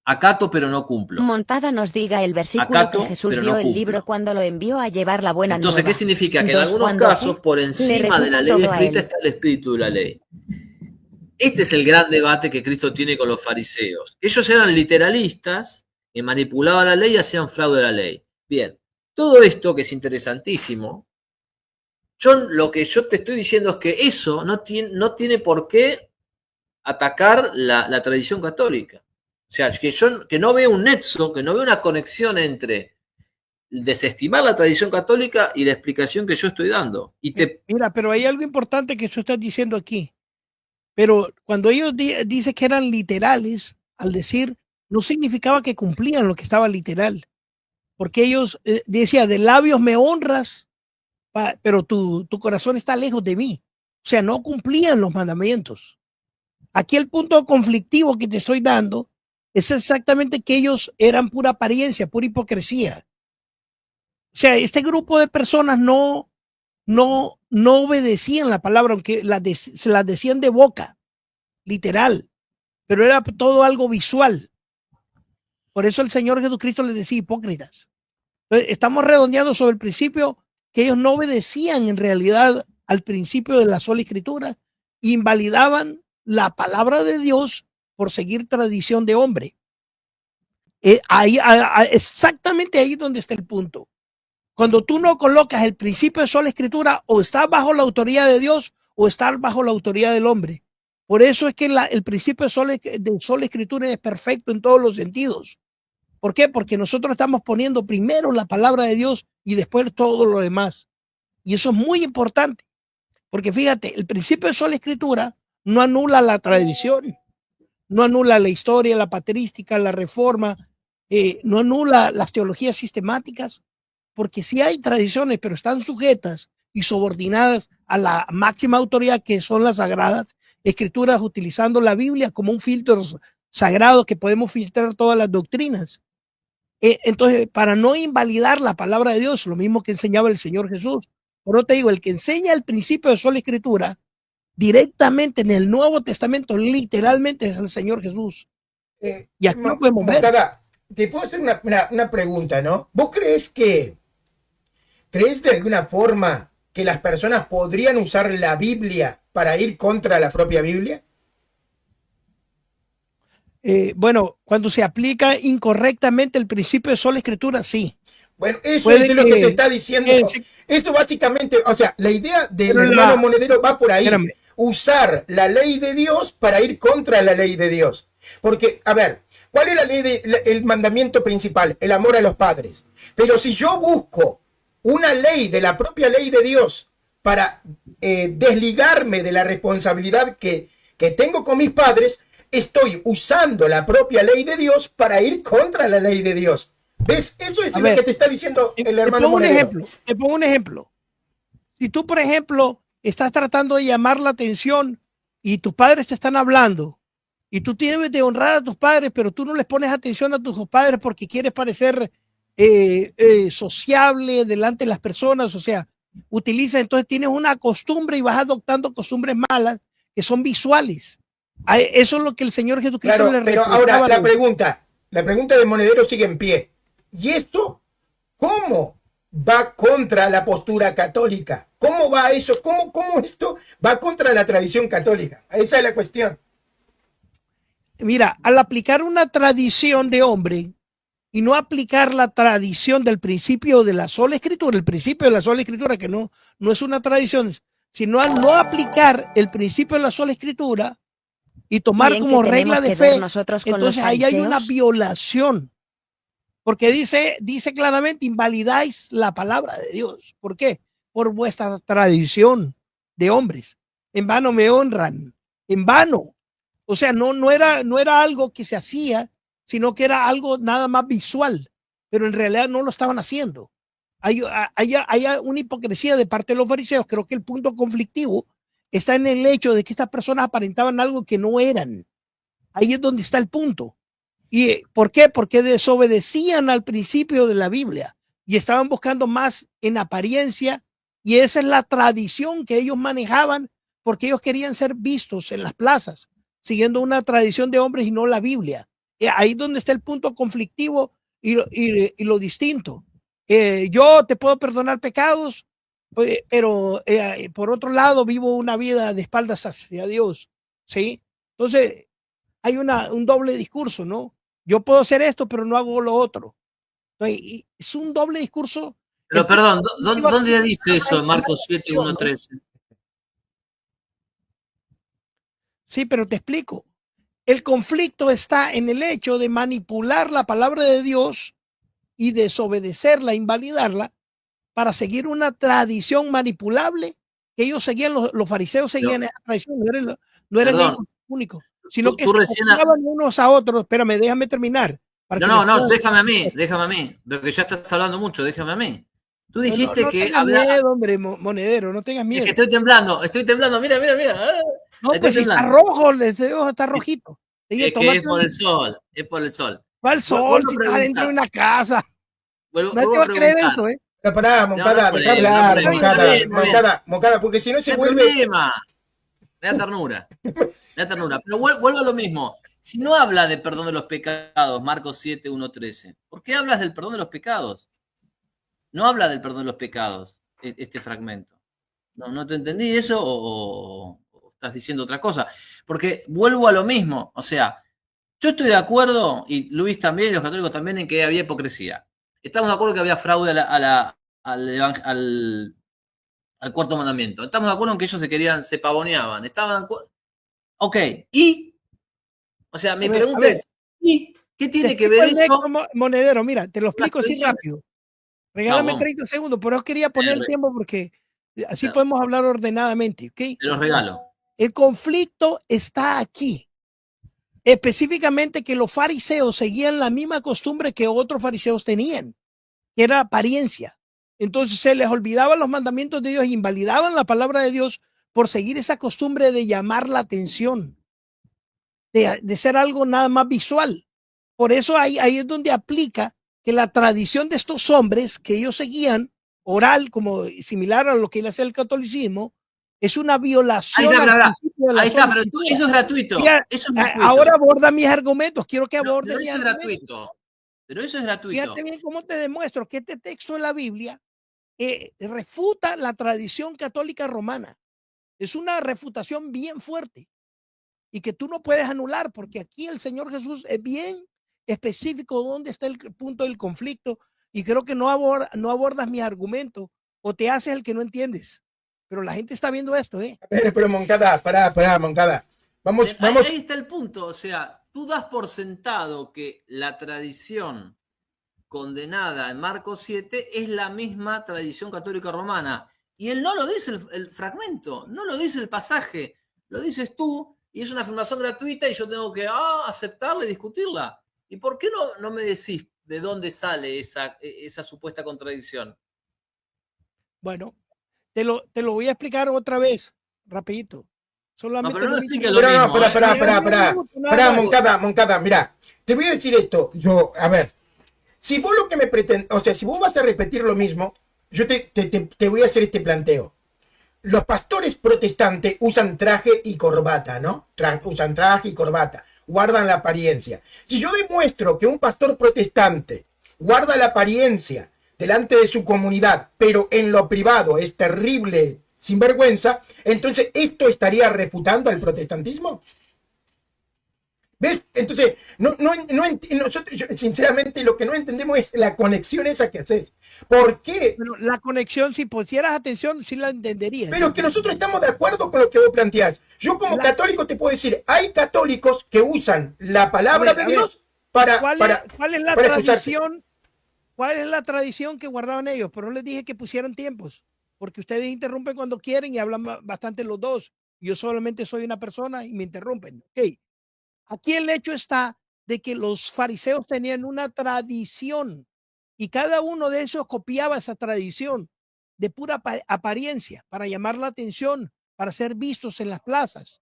acato pero no cumplo. Montada nos diga el versículo Acato, que Jesús pero dio no el cumplo. libro cuando lo envió a llevar la buena Entonces, nueva. ¿qué significa? Que en Dos, algunos cuando casos, Q por le encima de la refuta ley todo a escrita él. está el espíritu de la ley. Este es el gran debate que Cristo tiene con los fariseos. Ellos eran literalistas, que manipulaban la ley y hacían fraude de la ley. Bien, todo esto que es interesantísimo, lo que yo te estoy diciendo es que eso no tiene por qué atacar la tradición católica. O sea, que no veo un nexo, que no veo una conexión entre desestimar la tradición católica y la explicación que yo estoy dando. Mira, pero hay algo importante que tú estás diciendo aquí. Pero cuando ellos dicen que eran literales, al decir, no significaba que cumplían lo que estaba literal. Porque ellos decían, de labios me honras, pero tu corazón está lejos de mí. O sea, no cumplían los mandamientos. Aquí el punto conflictivo que te estoy dando es exactamente que ellos eran pura apariencia, pura hipocresía. O sea, este grupo de personas no obedecían la palabra, aunque se las decían de boca, literal, pero era todo algo visual. Por eso el Señor Jesucristo les decía hipócritas. Entonces, estamos redondeando sobre el principio que ellos no obedecían en realidad al principio de la sola escritura, invalidaban la palabra de Dios por seguir tradición de hombre. Exactamente ahí donde está el punto. Cuando tú no colocas el principio de sola escritura, o estás bajo la autoridad de Dios o estás bajo la autoridad del hombre. Por eso es que el principio de sola escritura es perfecto en todos los sentidos. ¿Por qué? Porque nosotros estamos poniendo primero la palabra de Dios y después todo lo demás. Y eso es muy importante. Porque fíjate, el principio de sola escritura no anula la tradición, no anula la historia, la patrística, la reforma, no anula las teologías sistemáticas, porque sí hay tradiciones, pero están sujetas y subordinadas a la máxima autoridad que son las sagradas escrituras, utilizando la Biblia como un filtro sagrado que podemos filtrar todas las doctrinas. Entonces, para no invalidar la palabra de Dios, lo mismo que enseñaba el Señor Jesús. Por eso te digo, el que enseña el principio de sola escritura directamente en el Nuevo Testamento, literalmente es el Señor Jesús. Y aquí lo podemos ver. Te puedo hacer una pregunta, ¿no? ¿Vos crees de alguna forma que las personas podrían usar la Biblia para ir contra la propia Biblia? Bueno, cuando se aplica incorrectamente el principio de sola escritura, sí. Bueno, eso es lo que te está diciendo. Eso básicamente, o sea, la idea del hermano Monedero va por ahí. Espérame. Usar la ley de Dios para ir contra la ley de Dios. Porque, a ver, ¿cuál es la ley el mandamiento principal? El amor a los padres. Pero si yo busco una ley de la propia ley de Dios para desligarme de la responsabilidad que tengo con mis padres, estoy usando la propia ley de Dios para ir contra la ley de Dios. ¿Ves? Eso es lo que te está diciendo el hermano Monedero. Te pongo un ejemplo. Si tú, por ejemplo, estás tratando de llamar la atención y tus padres te están hablando y tú tienes de honrar a tus padres, pero tú no les pones atención a tus padres porque quieres parecer sociable delante de las personas, o sea, entonces tienes una costumbre y vas adoptando costumbres malas que son visuales. Eso es lo que el Señor Jesucristo le pero ahora la pregunta de Monedero sigue en pie. ¿Y esto cómo va contra la postura católica? ¿Cómo va eso? ¿Cómo esto va contra la tradición católica? Esa es la cuestión. Mira, al aplicar una tradición de hombre y no aplicar la tradición del principio de la sola escritura, el principio de la sola escritura, que no es una tradición, sino al no aplicar el principio de la sola escritura y tomar como regla de fe, entonces ahí hay una violación. Porque dice claramente, invalidáis la palabra de Dios. ¿Por qué? Por vuestra tradición. de hombres. En vano me honran, en vano. O sea, no era algo que se hacía, sino que era algo nada más visual, pero en realidad no lo estaban haciendo. Hay una hipocresía de parte de los fariseos. Creo que el punto conflictivo está en el hecho de que estas personas aparentaban algo que no eran. Ahí es donde está el punto. ¿Y por qué? Porque desobedecían al principio de la Biblia y estaban buscando más en apariencia, y esa es la tradición que ellos manejaban, porque ellos querían ser vistos en las plazas, siguiendo una tradición de hombres y no la Biblia. Ahí es donde está el punto conflictivo y lo distinto. Yo te puedo perdonar pecados, pero por otro lado vivo una vida de espaldas hacia Dios, ¿sí? Entonces hay un doble discurso, ¿no? Yo puedo hacer esto, pero no hago lo otro. Entonces, es un doble discurso. Pero perdón, ¿dónde dice eso en Marcos 7, 1, 13? Sí, pero te explico. El conflicto está en el hecho de manipular la palabra de Dios y desobedecerla, invalidarla, para seguir una tradición manipulable que ellos seguían, los fariseos seguían esa tradición, no eran ellos únicos, sino que se copiaban unos a otros. Espérame, déjame terminar. No, déjame a mí, porque ya estás hablando mucho, déjame a mí. Tú dijiste no que tengas miedo, hombre, Monedero, no tengas miedo. Es que estoy temblando, mira. No, pues si está rojo, ese ojo está rojito. Es que es por el sol, ¿Cuál sol? Si estás dentro de una casa. No te va a creer eso, ¿eh? Pero pará, Moncada, deja hablar, Moncada, porque si no se vuelve... problema. Me da ternura. Pero vuelvo a lo mismo. Si no habla de perdón de los pecados, Marcos 7, 1, 13, ¿por qué hablas del perdón de los pecados? No habla del perdón de los pecados, este fragmento. ¿No te entendí eso o estás diciendo otra cosa? Porque vuelvo a lo mismo. O sea, yo estoy de acuerdo, y Luis también, y los católicos también, en que había hipocresía. Estamos de acuerdo que había fraude al cuarto mandamiento. Estamos de acuerdo en que ellos se pavoneaban. Estaban de acuerdo. Ok, ¿y? O sea, mi pregunta es, ¿y qué tiene que ver eso? Monedero, mira, te lo explico así rápido. Regálame 30 segundos, pero yo quería poner el tiempo porque así podemos hablar ordenadamente, ¿ok? Te los regalo. El conflicto está aquí. Específicamente que los fariseos seguían la misma costumbre que otros fariseos tenían, que era apariencia. Entonces se les olvidaban los mandamientos de Dios e invalidaban la palabra de Dios por seguir esa costumbre de llamar la atención, de ser algo nada más visual. Por eso ahí es donde aplica que la tradición de estos hombres que ellos seguían, oral, como similar a lo que hacía el catolicismo, es una violación. Ahí está, pero eso es gratuito. Ahora aborda mis argumentos. Quiero que aborde mis argumentos. Pero eso es gratuito. Fíjate bien cómo te demuestro que este texto de la Biblia refuta la tradición católica romana. Es una refutación bien fuerte y que tú no puedes anular, porque aquí el Señor Jesús es bien específico dónde está el punto del conflicto, y creo que no abordas mis argumentos o te haces el que no entiendes. Pero la gente está viendo esto, ¿eh? Pero Moncada, pará, Moncada. Vamos. Ahí está el punto. O sea, tú das por sentado que la tradición condenada en Marcos 7 es la misma tradición católica romana. Y él no lo dice el fragmento, no lo dice el pasaje, lo dices tú, y es una afirmación gratuita y yo tengo que aceptarla y discutirla. ¿Y por qué no me decís de dónde sale esa supuesta contradicción? Bueno, te lo voy a explicar otra vez, rapidito. Solamente pero no expliques lo mismo. Pará, Moncada, mira, te voy a decir esto, a ver, si vos lo que me pretendes, o sea, si vos vas a repetir lo mismo, yo te voy a hacer este planteo. Los pastores protestantes usan traje y corbata, ¿no? Usan traje y corbata, guardan la apariencia. Si yo demuestro que un pastor protestante guarda la apariencia delante de su comunidad, pero en lo privado es terrible, sinvergüenza, entonces ¿esto estaría refutando al protestantismo? ¿Ves? Entonces, nosotros, sinceramente, lo que no entendemos es la conexión esa que haces. ¿Por qué? Pero la conexión, si pusieras atención, sí la entenderías. Pero que nosotros estamos de acuerdo con lo que vos planteás. Yo como católico te puedo decir, hay católicos que usan la palabra de Dios para... ¿Cuál es la tradición? ¿Cuál es la tradición que guardaban ellos? Pero no les dije que pusieran tiempos. porque ustedes interrumpen cuando quieren y hablan bastante los dos. Yo solamente soy una persona y me interrumpen. Ok. Aquí el hecho está de que los fariseos tenían una tradición y cada uno de ellos copiaba esa tradición de pura apariencia para llamar la atención, para ser vistos en las plazas.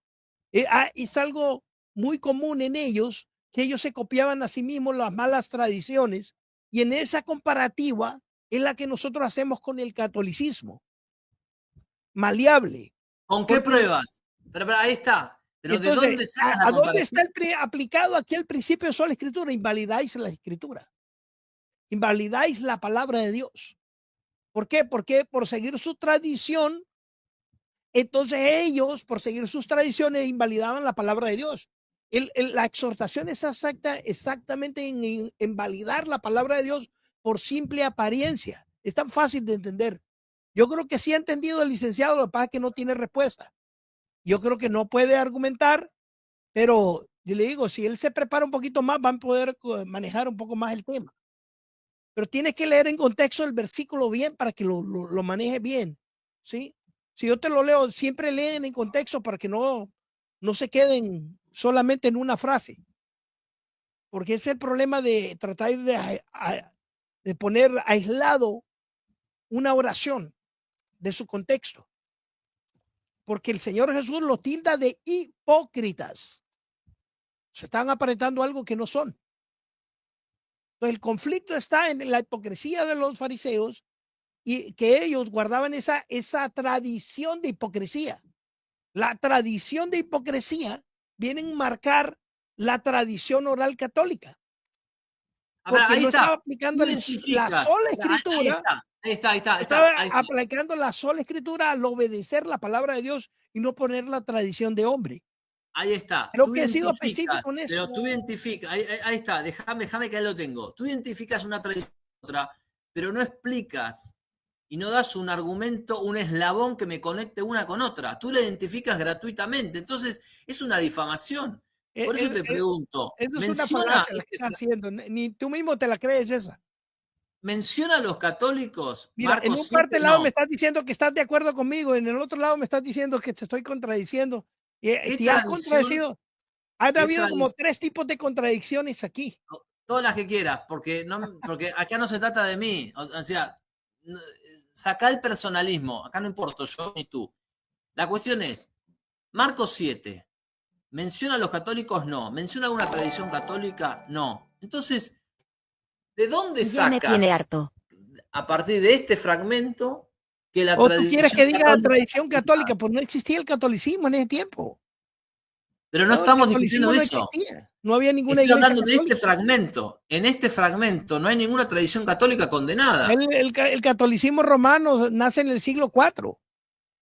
Es algo muy común en ellos, que ellos se copiaban a sí mismos las malas tradiciones, y en esa comparativa es la que nosotros hacemos con el catolicismo. Maleable. ¿Con qué pruebas? Pero ahí está. Pero entonces, ¿de dónde sacas la comparación? ¿Dónde está aplicado aquí el principio de sola escritura? Invalidáis la escritura. Invalidáis la palabra de Dios. ¿Por qué? Porque por seguir su tradición, entonces ellos, por seguir sus tradiciones, invalidaban la palabra de Dios. La exhortación es exactamente en validar la palabra de Dios por simple apariencia. Es tan fácil de entender. Yo creo que sí ha entendido el licenciado, lo que pasa es que no tiene respuesta. Yo creo que no puede argumentar, pero yo le digo, si él se prepara un poquito más, van a poder manejar un poco más el tema. Pero tienes que leer en contexto el versículo bien para que lo maneje bien, ¿sí? Si yo te lo leo, siempre leen en contexto para que no se queden solamente en una frase. Porque ese es el problema de tratar de poner aislado una oración de su contexto. Porque el Señor Jesús lo tilda de hipócritas. Se están aparentando algo que no son. Entonces, el conflicto está en la hipocresía de los fariseos y que ellos guardaban esa tradición de hipocresía. La tradición de hipocresía viene a marcar la tradición oral católica. Porque ahí no está. Estaba aplicando la sola escritura. Ahí está. Estaba aplicando la sola escritura al obedecer la palabra de Dios y no poner la tradición de hombre. Ahí está. Creo que he sido específico en eso. Pero tú identificas, ahí está, déjame que ahí lo tengo. Tú identificas una tradición y otra, pero no explicas y no das un argumento, un eslabón que me conecte una con otra. Tú la identificas gratuitamente. Entonces, es una difamación. Por eso te pregunto. Eso es una falacia la que estás haciendo. Ni tú mismo te la crees esa. Menciona a los católicos. Mira, Marcos en un 7, parte lado me estás diciendo que estás de acuerdo conmigo, en el otro lado me estás diciendo que te estoy contradiciendo. Te has contradecido. Han habido como 3 tipos de contradicciones aquí. Todas las que quieras, porque acá no se trata de mí. O sea, saca el personalismo. Acá no importo yo ni tú. La cuestión es, Marcos 7, ¿menciona a los católicos? No. ¿Menciona alguna tradición católica? No. Entonces, ¿de dónde sacas? Me tiene harto. A partir de este fragmento que la tradición. ¿O tú quieres que diga la tradición católica? Pues no existía el catolicismo en ese tiempo. Pero no estamos discutiendo eso. No había ninguna iglesia católica. Estoy hablando de este fragmento. En este fragmento no hay ninguna tradición católica condenada. El catolicismo romano nace en el siglo IV. O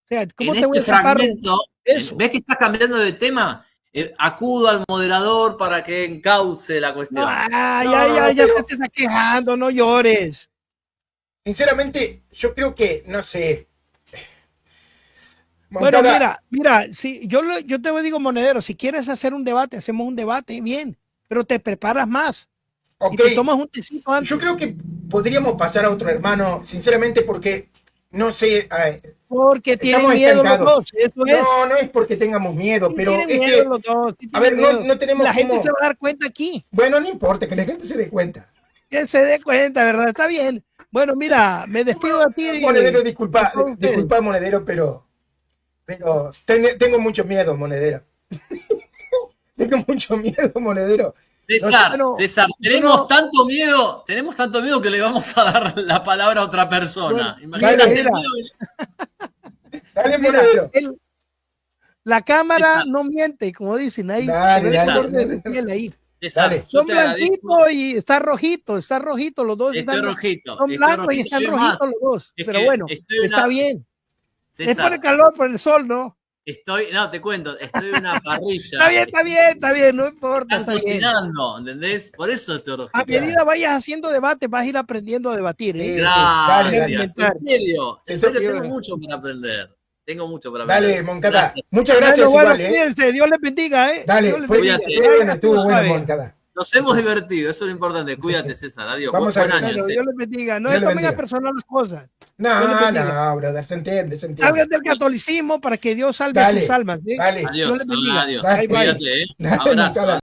sea, ¿cómo en te voy a fragmento, ¿ves que estás cambiando de tema? Acudo al moderador para que encauce la cuestión. Ya te estás quejando, no llores. Sinceramente, yo creo que, no sé. Bueno, mira, si yo te digo, Monedero, si quieres hacer un debate, hacemos un debate, bien, pero te preparas más. Okay. Y te tomas un tecito antes. Yo creo que podríamos pasar a otro, hermano, sinceramente, porque, no sé. Porque tienen miedo los dos. No es porque tengamos miedo, pero es que. Los dos, a ver, no tenemos. La gente se va a dar cuenta aquí. Bueno, no importa, que la gente se dé cuenta. Que se dé cuenta, ¿verdad? Está bien. Bueno, mira, me despido de ti. Monedero, disculpa, Monedero, pero tengo mucho miedo, Monedero. Tengo mucho miedo, Monedero. César, tenemos tanto miedo que le vamos a dar la palabra a otra persona. Imagínate el miedo. Dale, Monedero. La cámara no miente, como dicen ahí. Dale. Son blanquitos y está rojito, los dos. Son blancos y están rojitos los dos. Pero bueno, está bien. César, es por el calor, por el sol, ¿no? Te cuento, estoy en una parrilla. Está bien, no importa. Están cocinando, ¿entendés? Por eso estoy rojito. A medida vayas haciendo debate, vas a ir aprendiendo a debatir. Gracias. En serio, tengo mucho para aprender. Dale, Moncada. Muchas gracias, igual. Cuídense, Dios les bendiga, Dale, estuvo bueno, Moncada. Nos hemos divertido, eso es lo importante. Cuídate, César. Adiós. Vamos a Buen ver. año. Bueno, Dios les bendiga. No Dios les tomen a bendiga. personal las cosas. No, brother, se entiende. Salgan del catolicismo para que Dios salve Dale, a sus almas. ¿sí? dale. Dios Adiós. les bendiga. Adiós. Dale. Cuídate. Dale, Abrazo. Moncada.